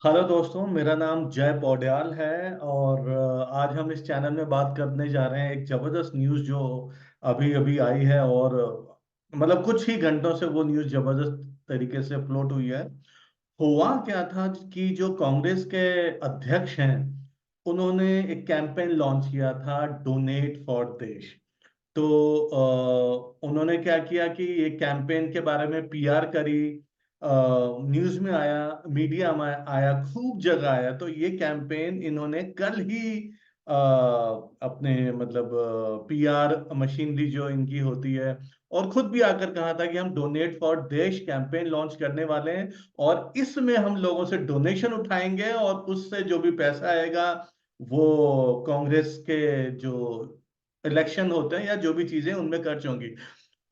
Hello दोस्तों, मेरा नाम जय पौड्याल है और आज हम इस चैनल में बात करने जा रहे हैं एक जबरदस्त न्यूज़ जो अभी अभी आई है। और मतलब कुछ ही घंटों से वो न्यूज़ जबरदस्त तरीके से फ्लोट हुई है। हुआ क्या था कि जो कांग्रेस के अध्यक्ष हैं, उन्होंने एक कैंपेन लॉन्च किया था, डोनेट फॉर देश। तो उन्होंने क्या किया कि ये कैंपेन के बारे में पीआर करी, न्यूज में आया, मीडिया में आया, खूब जगह आया। तो ये कैंपेन इन्होंने कल ही अपने मतलब पीआर मशीनरी जो इनकी होती है, और खुद भी आकर कहा था कि हम donate for Desh campaign launch करने वाले हैं और इसमें हम लोगों से डोनेशन उठाएंगे और उससे जो भी पैसा आएगा वो कांग्रेस के जो इलेक्शन होते हैं या जो भी चीजें उनमें खर्च होंगी।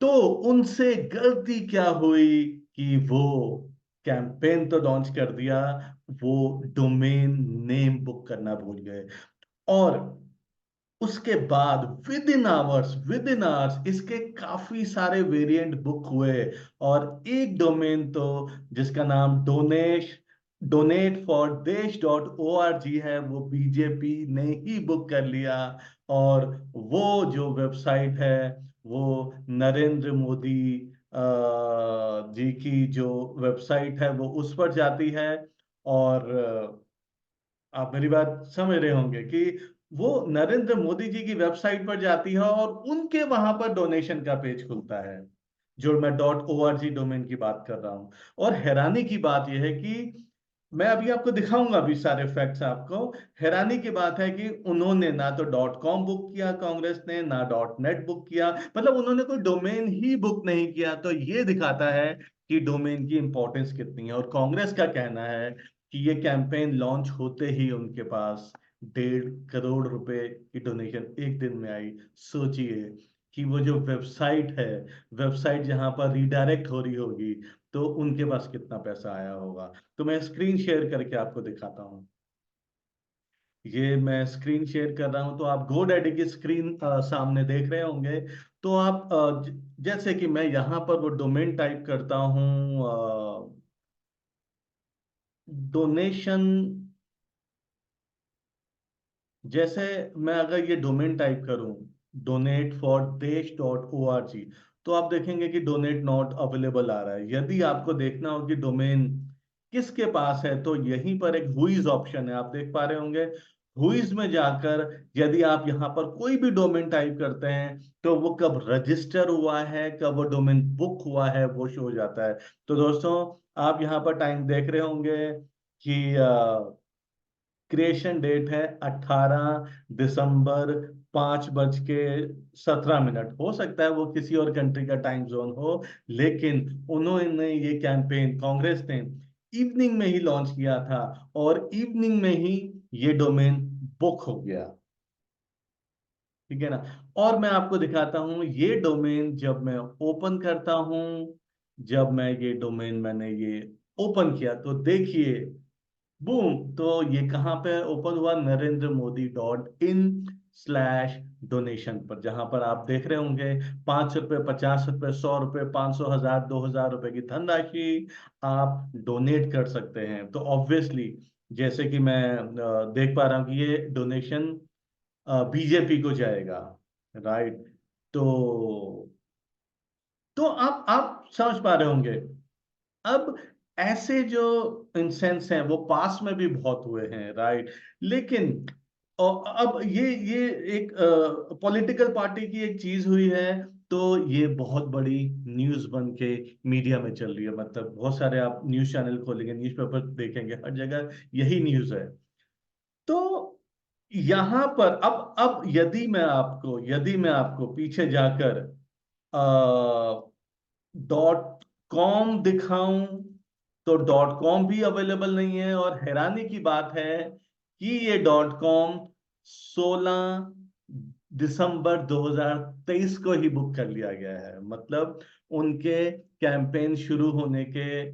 तो उनसे गलती क्या हुई कि वो कैंपेन तो लॉन्च कर दिया, वो डोमेन नेम बुक करना भूल गए। और उसके बाद विद इन आवर्स इसके काफी सारे वेरिएंट बुक हुए। और एक डोमेन तो जिसका नाम डोनेट फॉर देश.org है, वो बीजेपी ने ही बुक कर लिया। और वो जो वेबसाइट है, वो नरेंद्र मोदी जी की जो वेबसाइट है वो उस पर जाती है। और आप मेरी बात समझ रहे होंगे कि वो नरेंद्र मोदी जी की वेबसाइट पर जाती है और उनके वहां पर डोनेशन का पेज खुलता है, जो मैं .org डोमेन की बात कर रहा हूं। और हैरानी की बात यह है कि मैं अभी आपको दिखाऊंगा, अभी सारे फैक्ट्स आपको। हैरानी की बात है कि उन्होंने ना तो .com बुक किया कांग्रेस ने, ना .net बुक किया, मतलब उन्होंने कोई डोमेन ही बुक नहीं किया। तो ये दिखाता है कि डोमेन की इंपॉर्टेंस कितनी है। और कांग्रेस का कहना है कि ये कैंपेन लॉन्च होते ही उनके पास 1.5 करोड़ रुपए की डोनेशन एक दिन में आई। सोचिए कि वो जो वेबसाइट है, वेबसाइट जहां पर रीडायरेक्ट हो रही होगी, तो उनके पास कितना पैसा आया होगा। तो मैं स्क्रीन शेयर करके आपको दिखाता हूँ। ये मैं स्क्रीन शेयर कर रहा हूं, तो आप GoDaddy की स्क्रीन सामने देख रहे होंगे। तो आप जैसे कि मैं यहाँ पर वो डोमेन टाइप करता हूँ, डोनेशन। जैसे मैं अगर ये डोमेन टाइप करूं, donate4desh.org, तो आप देखेंगे कि डोनेट नॉट अवेलेबल आ रहा है। यदि आपको देखना हो कि डोमेन किसके पास है, तो यहीं पर एक हुईज ऑप्शन है, आप देख पा रहे होंगे। हुईज में जाकर यदि आप यहाँ पर कोई भी डोमेन टाइप करते हैं, तो वो कब रजिस्टर हुआ है, कब वो डोमेन बुक हुआ है, वो शो हो जाता है। तो दोस्तों, आप यहाँ पर टाइम देख रहे होंगे कि क्रिएशन डेट है 18 दिसंबर, 5:17। हो सकता है वो किसी और कंट्री का टाइम जोन हो, लेकिन उन्होंने ये कैंपेन, कांग्रेस ने, इवनिंग में ही लॉन्च किया था और इवनिंग में ही ये डोमेन बुक हो गया। ठीक है ना। और मैं आपको दिखाता हूं ये डोमेन, जब मैं ओपन करता हूं, जब मैं ये डोमेन मैंने ये ओपन किया, तो देखिए, बूम, तो ये कहाँ पे ओपन हुआ, NarendraModi.in/डोनेशन पर, जहां पर आप देख रहे होंगे 5 रुपए, 50 रुपए, 100 रुपए, 500, 1000, 2000 रुपए की धनराशि आप डोनेट कर सकते हैं। तो ऑब्वियसली, जैसे कि मैं देख पा रहा हूँ कि ये डोनेशन बीजेपी को जाएगा, राइट। तो आप समझ पा रहे होंगे। अब ऐसे जो इंसेंस हैं वो पास में भी बहुत हुए हैं, राइट। लेकिन अब ये एक पॉलिटिकल पार्टी की एक चीज हुई है, तो ये बहुत बड़ी न्यूज बन के मीडिया में चल रही है। मतलब बहुत सारे आप न्यूज चैनल खोलेंगे, न्यूज़पेपर देखेंगे, हर जगह यही न्यूज है। तो यहां पर अब यदि मैं आपको पीछे जाकर .com दिखाऊं, तो .com भी अवेलेबल नहीं है। और हैरानी की बात है कि ये .com 16 दिसंबर 2023 को ही बुक कर लिया गया है। मतलब उनके कैंपेन शुरू होने के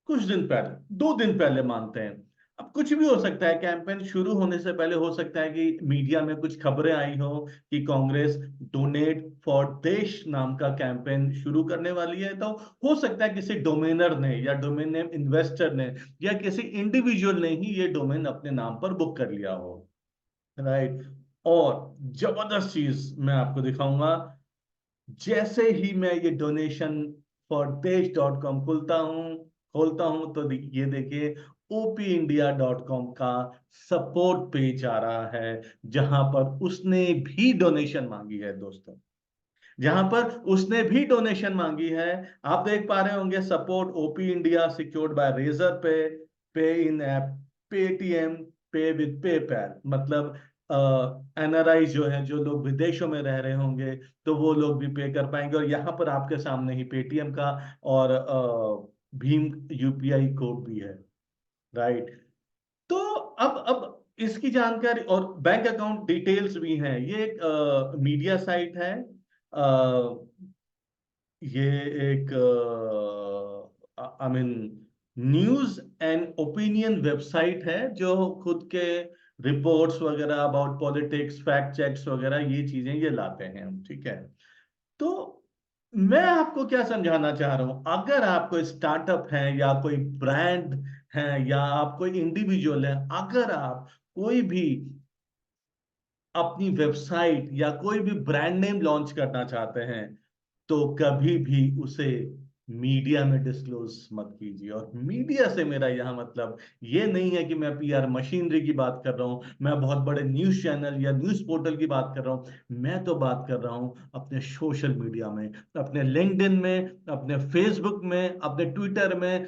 कुछ दिन पहले, 2 दिन पहले मानते हैं, अब कुछ भी हो सकता है, कैंपेन शुरू होने से पहले हो सकता है कि मीडिया में कुछ खबरें आई हो कि कांग्रेस डोनेट फॉर देश नाम का कैंपेन शुरू करने वाली है। तो हो सकता है किसी डोमेनर ने या डोमेन नेम इन्वेस्टर ने या किसी इंडिविजुअल ने ही ये डोमेन अपने नाम पर बुक कर लिया हो, राइट। और जबरदस्त चीज मैं आपको दिखाऊंगा, जैसे ही मैं ये डोनेशन फॉर देश .com खोलता हूं तो ये देखिए opindia.com का सपोर्ट पेज आ रहा है, जहां पर उसने भी डोनेशन मांगी है दोस्तों, जहां पर उसने भी डोनेशन मांगी है। आप देख पा रहे होंगे, support OP India secured by Razorpay in app, Paytm, pay with PayPal. मतलब एनआरआई जो है, जो लोग विदेशों में रह रहे होंगे, तो वो लोग भी पे कर पाएंगे। और यहाँ पर आपके सामने ही पेटीएम का और भीम यूपीआई कोड भी है, राइट। तो अब इसकी जानकारी और बैंक अकाउंट डिटेल्स भी हैं। ये एक मीडिया साइट है, ये एक I mean news and opinion website है, जो खुद के रिपोर्ट्स वगैरह अबाउट पॉलिटिक्स, फैक्ट चेक्स वगैरह ये चीजें ये लाते हैं हम, ठीक है। तो मैं आपको क्या समझाना चाह रहा हूं, अगर आप कोई स्टार्टअप है या कोई ब्रांड है या आप कोई इंडिविजुअल है, अगर आप कोई भी अपनी वेबसाइट या कोई भी ब्रांड नेम लॉन्च करना चाहते हैं, तो कभी भी उसे मीडिया में डिस्क्लोज मत कीजिए। और मीडिया से मेरा यहां मतलब ये नहीं है कि मैं पीआर मशीनरी की बात कर रहा हूं, मैं बहुत बड़े न्यूज चैनल या न्यूज पोर्टल की बात कर रहा हूं। मैं तो बात कर रहा हूं अपने सोशल मीडिया में, अपने लिंक्डइन में, अपने फेसबुक में, अपने ट्विटर में,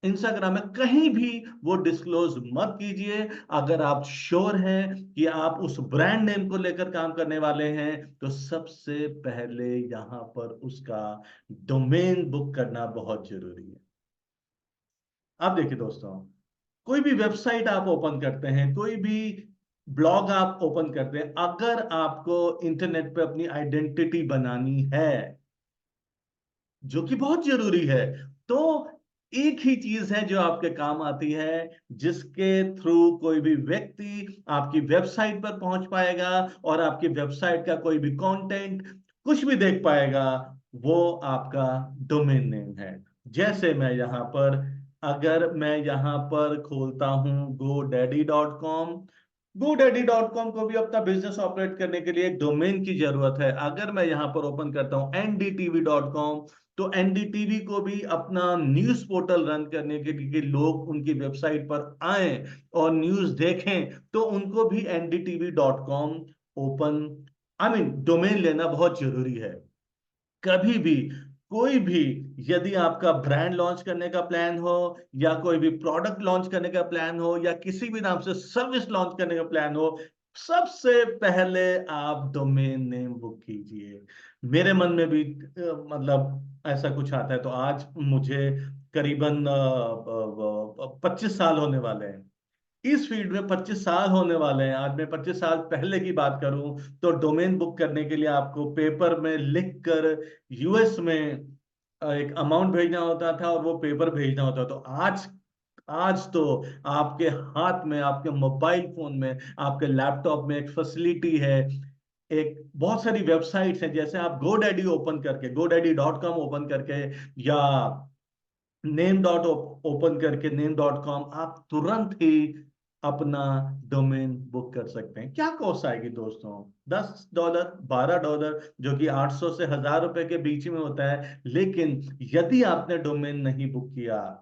इंस्टाग्राम में, कहीं भी वो डिस्क्लोज मत कीजिए। अगर आप श्योर हैं कि आप उस ब्रांड नेम को लेकर काम करने वाले हैं, तो सबसे पहले यहां पर उसका डोमेन बुक करना बहुत जरूरी है। आप देखिए दोस्तों, कोई भी वेबसाइट आप ओपन करते हैं, कोई भी ब्लॉग आप ओपन करते हैं, अगर आपको इंटरनेट पे अपनी आइडेंटिटी बनानी है, जो कि बहुत जरूरी है, तो एक ही चीज है जो आपके काम आती है, जिसके थ्रू कोई भी व्यक्ति आपकी वेबसाइट पर पहुंच पाएगा और आपकी वेबसाइट का कोई भी कंटेंट कुछ भी देख पाएगा, वो आपका डोमेन नेम है। जैसे मैं यहां पर, अगर मैं यहां पर खोलता हूं GoDaddy.com, GoDaddy.com को भी अपना बिजनेस ऑपरेट करने के लिए एक डोमेन की जरूरत है। अगर मैं यहां पर ओपन करता हूं NDTV.com, तो एनडीटीवी को भी अपना न्यूज पोर्टल रन करने के लिए, कि लोग उनकी वेबसाइट पर आए और न्यूज देखें, तो उनको भी NDTV.com open I mean domain लेना बहुत जरूरी है। कभी भी कोई भी, यदि आपका ब्रांड लॉन्च करने का प्लान हो या कोई भी प्रोडक्ट लॉन्च करने का प्लान हो या किसी भी नाम से सर्विस लॉन्च करने का प्लान हो, सबसे पहले आप डोमेन नेम बुक कीजिए। मेरे मन में भी मतलब ऐसा कुछ आता है, तो आज मुझे करीबन 25 साल होने वाले हैं इस फील्ड में। 25 साल होने वाले हैं आज। मैं 25 साल पहले की बात करूं, तो डोमेन बुक करने के लिए आपको पेपर में लिख कर यूएस में एक अमाउंट भेजना होता था और वो पेपर भेजना होता था। तो आज आज तो आपके हाथ में, आपके मोबाइल फोन में, आपके लैपटॉप में एक फैसिलिटी है। एक बहुत सारी वेबसाइट्स हैं, जैसे आप GoDaddy ओपन करके, GoDaddy.com ओपन करके, या नेम.कॉम, आप तुरंत ही अपना डोमेन बुक कर सकते हैं। क्या कॉस्ट आएगी दोस्तों? $10, $12, जो कि 800 से $1000 के बीच में होता है। लेकिन यदि आपने डोमेन नहीं बुक किया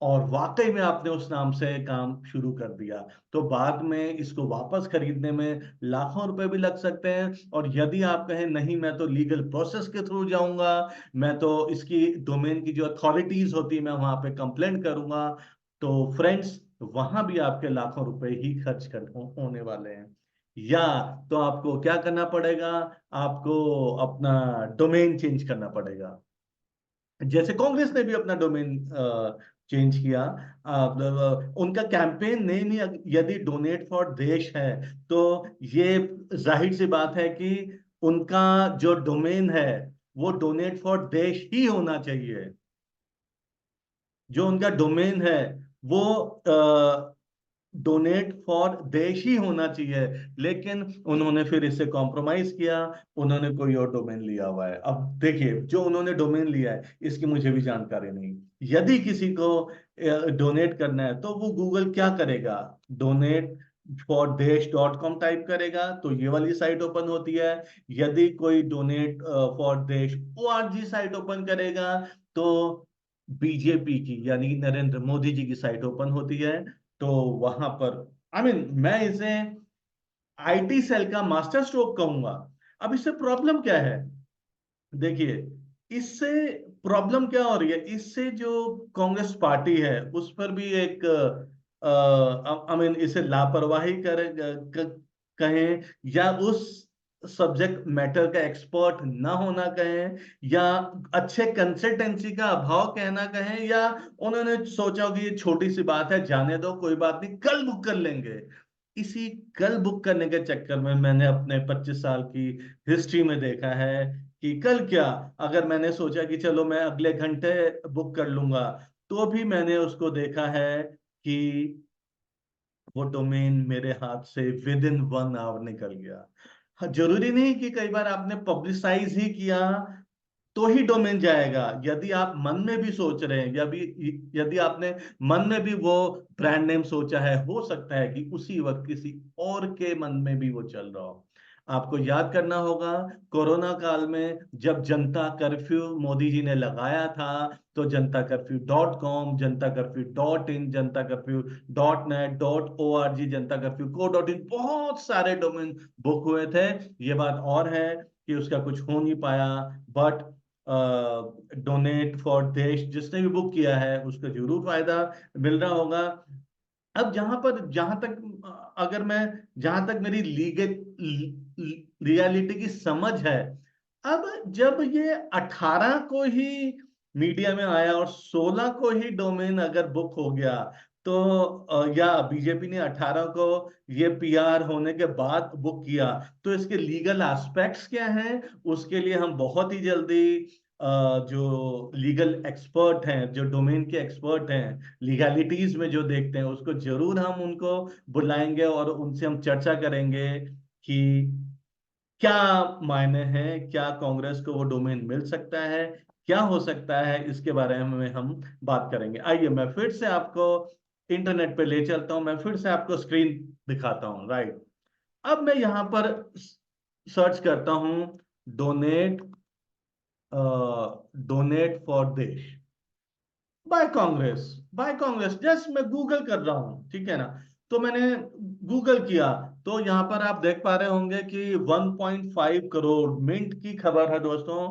और वाकई में आपने उस नाम से काम शुरू कर दिया, तो बाद में इसको वापस खरीदने में लाखों रुपए भी लग सकते हैं। और यदि आप कहें नहीं, मैं तो लीगल प्रोसेस के थ्रू जाऊंगा, मैं तो इसकी डोमेन की जो अथॉरिटीज होती है मैं वहां पे कंप्लेंट करूंगा, तो फ्रेंड्स, वहां भी आपके लाखों रुपए ही खर्च कर होने वाले हैं। या तो आपको क्या करना पड़ेगा, आपको अपना डोमेन चेंज करना पड़ेगा, जैसे कांग्रेस ने भी अपना डोमेन चेंज किया। उनका कैंपेन नेम ही यदि डोनेट फॉर देश है, तो ये जाहिर सी बात है कि उनका जो डोमेन है वो डोनेट फॉर देश ही होना चाहिए। जो उनका डोमेन है वो डोनेट फॉर देश ही होना चाहिए, लेकिन उन्होंने फिर इससे कॉम्प्रोमाइज किया, उन्होंने कोई और डोमेन लिया हुआ है। अब देखिए, जो उन्होंने डोमेन लिया है इसकी मुझे भी जानकारी नहीं। यदि किसी को डोनेट करना है तो वो गूगल क्या करेगा, डोनेट फॉर देश .com टाइप करेगा तो ये वाली साइट ओपन होती है। यदि कोई डोनेट फॉर देश ORG साइट ओपन करेगा तो बीजेपी की यानी नरेंद्र मोदी जी की साइट ओपन होती है। तो वहां पर मैं इसे IT सेल का मास्टर स्ट्रोक कहूंगा। अब इससे प्रॉब्लम क्या है, देखिए, इससे प्रॉब्लम क्या हो रही है, इससे जो कांग्रेस पार्टी है उस पर भी एक इसे लापरवाही कहें, या उस सब्जेक्ट मैटर का एक्सपर्ट ना होना कहें, या अच्छे कंसल्टेंसी का अभाव कहना कहें, या उन्होंने सोचा कि ये छोटी सी बात है, जाने दो, कोई बात नहीं, कल बुक कर लेंगे। इसी कल बुक करने के चक्कर में मैंने अपने 25 साल की हिस्ट्री में देखा है कि कल क्या, अगर मैंने सोचा कि चलो मैं अगले घंटे बुक कर लूंगा, तो भी मैंने उसको देखा है कि वो डोमेन मेरे हाथ से विद इन 1 आवर निकल गया। हाँ, जरूरी नहीं कि कई बार आपने पब्लिसाइज ही किया तो ही डोमेन जाएगा। यदि आप मन में भी सोच रहे हैं, या भी यदि आपने मन में भी वो ब्रांड नेम सोचा है, हो सकता है कि उसी वक्त किसी और के मन में भी वो चल रहा हो। आपको याद करना होगा, कोरोना काल में जब जनता कर्फ्यू मोदी जी ने लगाया था, तो जनता curfew .com, Janata curfew .in, Janata curfew .net, .org, Janata curfew .co.in, बहुत सारे डोमेन बुक हुए थे। ये बात और है कि उसका कुछ हो नहीं पाया, बट डोनेट फॉर देश जिसने भी बुक किया है उसको जरूर फायदा मिल रहा होगा। अब जहां तक अगर मैं जहां तक मेरी लीगल रियलिटी की समझ है, अब जब ये 18 को ही मीडिया में आया और 16 को ही डोमेन अगर बुक हो गया, तो या बीजेपी ने 18 को ये PR होने के बाद बुक किया, तो इसके लीगल एस्पेक्ट्स क्या हैं, उसके लिए हम बहुत ही जल्दी जो लीगल एक्सपर्ट हैं, जो डोमेन के एक्सपर्ट हैं, लीगैलिटीज में जो देखते हैं, उसको जरूर हम उनको बुलाएंगे और उनसे हम चर्चा करेंगे कि क्या मायने हैं, क्या कांग्रेस को वो डोमेन मिल सकता है, क्या हो सकता है, इसके बारे में हम बात करेंगे। आइए मैं फिर से आपको इंटरनेट पे ले चलता हूं, मैं फिर से आपको स्क्रीन दिखाता हूं, राइट। अब मैं यहां पर सर्च करता हूं डोनेट डोनेट फॉर देश बाय कांग्रेस, जस्ट मैं गूगल कर रहा हूं, ठीक है ना। तो मैंने गूगल किया, तो यहां पर आप देख पा रहे होंगे कि 1.5 करोड़, मिंट की खबर है दोस्तों,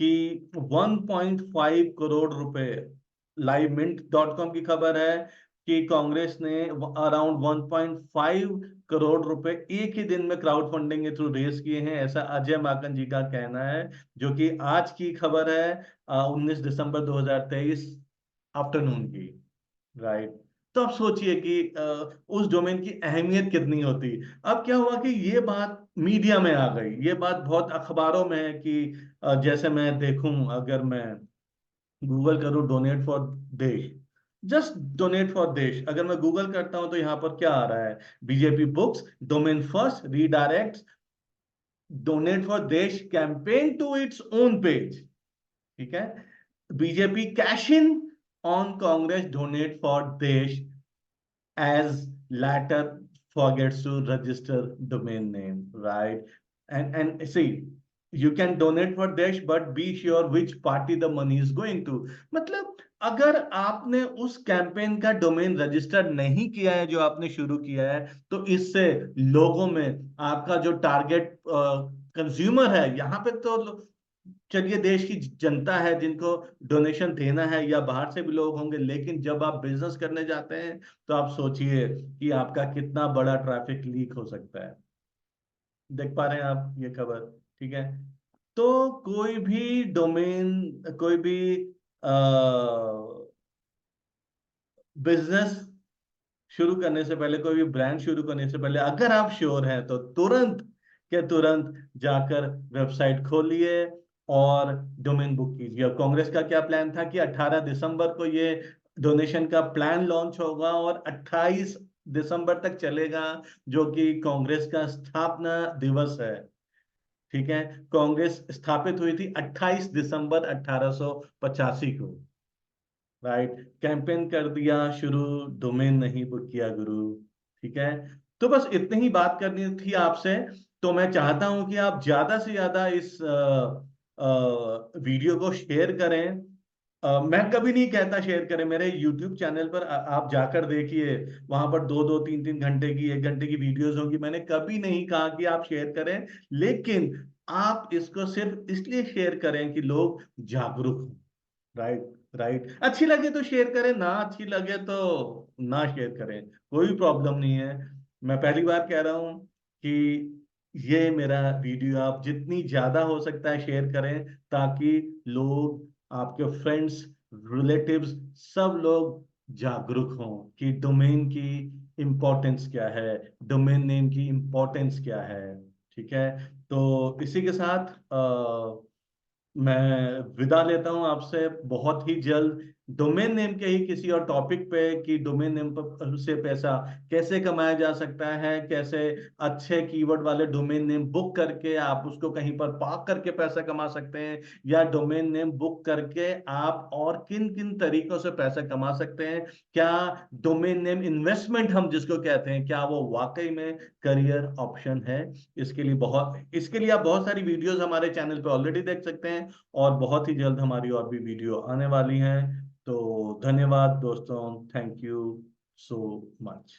कि 1.5 करोड़ रुपए, लाइव मिंट .com की खबर है कि कांग्रेस ने अराउंड 1.5 करोड़ रुपए एक ही दिन में क्राउड फंडिंग के थ्रू रेज किए हैं, ऐसा अजय माकन जी का कहना है, जो कि आज की खबर है, 19 दिसंबर 2023 आफ्टरनून की, राइट। तो आप सोचिए कि उस डोमेन की अहमियत कितनी होती। अब क्या हुआ कि ये बात मीडिया में आ गई, ये बात बहुत अखबारों में है कि जैसे मैं देखूं, अगर मैं गूगल करूं डोनेट फॉर देश, जस्ट डोनेट फॉर देश अगर मैं गूगल करता हूं, तो यहां पर क्या आ रहा है, BJP books domain first redirect donate for Desh campaign to its own page, ठीक है। BJP cash in on Congress donate for Desh as latter forgets to register domain name, right? And see, you can donate for Desh, but be sure which party the money is going to. मतलब अगर आपने उस campaign का domain register नहीं किया है जो आपने शुरू किया है, तो इससे लोगों में आपका जो टारगेट कंज्यूमर है, यहाँ पे तो चलिए देश की जनता है जिनको डोनेशन देना है, या बाहर से भी लोग होंगे, लेकिन जब आप बिजनेस करने जाते हैं तो आप सोचिए कि आपका कितना बड़ा ट्रैफिक लीक हो सकता है। देख पा रहे हैं आप ये खबर, ठीक है। तो कोई भी डोमेन, कोई भी बिजनेस शुरू करने से पहले, कोई भी ब्रांड शुरू करने से पहले, अगर आप श्योर हैं तो तुरंत के तुरंत जाकर वेबसाइट खोलिए और डोमेन बुक कीजिए। और कांग्रेस का क्या प्लान था कि 18 दिसंबर को ये डोनेशन का प्लान लॉन्च होगा और 28 दिसंबर तक चलेगा, जो कि कांग्रेस का स्थापना दिवस है। ठीक है, कांग्रेस स्थापित हुई थी 28 दिसंबर 1885 को। राइट, कैंपेन कर दिया शुरू, डोमेन नहीं बुक किया गुरु। ठीक है, तो बस इतनी ही बात करनी थी आपसे। तो मैं चाहता हूं कि आप ज्यादा से ज्यादा इस वीडियो को शेयर करें। मैं कभी नहीं कहता शेयर करें, मेरे YouTube चैनल पर आप जाकर देखिए, वहां पर 2-2 3-3 घंटे की, 1 घंटे की वीडियोस होंगी। मैंने कभी नहीं कहा कि आप शेयर करें, लेकिन आप इसको सिर्फ इसलिए शेयर करें कि लोग जागरूक हों। राइट, राइट, अच्छी लगे तो शेयर करें, ना अच्छी लगे तो ना शेयर करें, कोई प्रॉब्लम नहीं है। मैं पहली बार कह रहा हूं कि ये मेरा वीडियो आप जितनी ज्यादा हो सकता है शेयर करें, ताकि लोग, आपके फ्रेंड्स, रिलेटिव्स, सब लोग जागरूक हों कि डोमेन की इम्पोर्टेंस क्या है, डोमेन नेम की इम्पोर्टेंस क्या है। ठीक है, तो इसी के साथ मैं विदा लेता हूं आपसे। बहुत ही जल्द डोमेन नेम के ही किसी और टॉपिक पे, कि डोमेन नेम पर से पैसा कैसे कमाया जा सकता है, कैसे अच्छे कीवर्ड वाले डोमेन नेम बुक करके आप उसको कहीं पर पार्क करके पैसा कमा सकते हैं, या डोमेन नेम बुक करके आप और किन किन तरीकों से पैसा कमा सकते हैं। क्या डोमेन नेम इन्वेस्टमेंट हम जिसको कहते हैं, क्या वो वाकई में करियर ऑप्शन है? इसके लिए आप बहुत सारी वीडियोस हमारे चैनल पे ऑलरेडी देख सकते हैं, और बहुत ही जल्द हमारी और भी वीडियो आने वाली हैं। तो धन्यवाद दोस्तों, थैंक यू सो मच।